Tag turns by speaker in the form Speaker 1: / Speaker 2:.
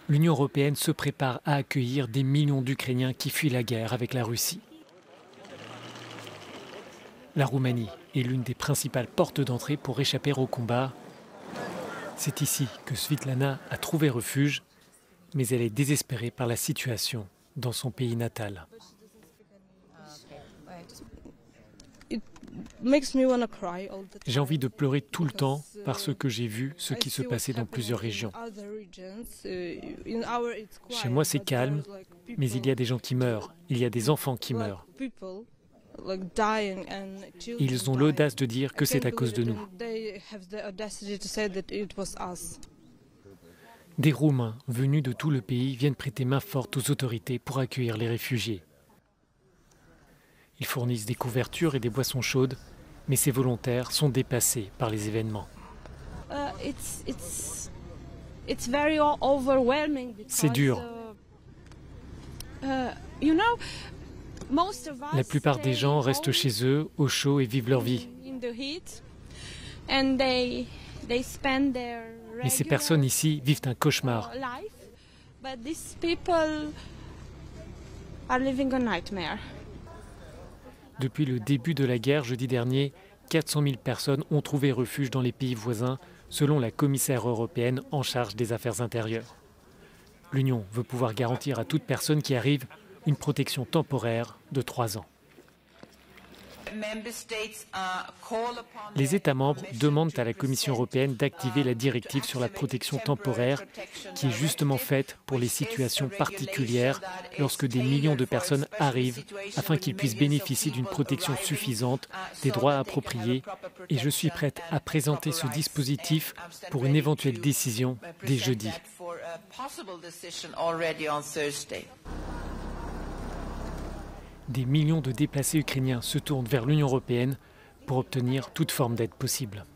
Speaker 1: L'Union européenne se prépare à accueillir des millions d'Ukrainiens qui fuient la guerre avec la Russie. La Roumanie est l'une des principales portes d'entrée pour échapper au combat. C'est ici que Svitlana a trouvé refuge, mais elle est désespérée par la situation dans son pays natal. J'ai envie de pleurer tout le temps parce que j'ai vu ce qui se passait dans plusieurs régions. Chez moi, c'est calme, mais il y a des gens qui meurent, il y a des enfants qui meurent. Ils ont l'audace de dire que c'est à cause de nous. Des Roumains venus de tout le pays viennent prêter main forte aux autorités pour accueillir les réfugiés. Ils fournissent des couvertures et des boissons chaudes, mais ces volontaires sont dépassés par les événements. C'est dur. La plupart des gens restent chez eux, au chaud, et vivent leur vie. Mais ces personnes ici vivent un cauchemar. Depuis le début de la guerre, jeudi dernier, 400 000 personnes ont trouvé refuge dans les pays voisins, selon la commissaire européenne en charge des affaires intérieures. L'Union veut pouvoir garantir à toute personne qui arrive une protection temporaire de 3 ans. Les États membres demandent à la Commission européenne d'activer la directive sur la protection temporaire qui est justement faite pour les situations particulières lorsque des millions de personnes arrivent afin qu'ils puissent bénéficier d'une protection suffisante, des droits appropriés et je suis prête à présenter ce dispositif pour une éventuelle décision dès jeudi. Des millions de déplacés ukrainiens se tournent vers l'Union européenne pour obtenir toute forme d'aide possible.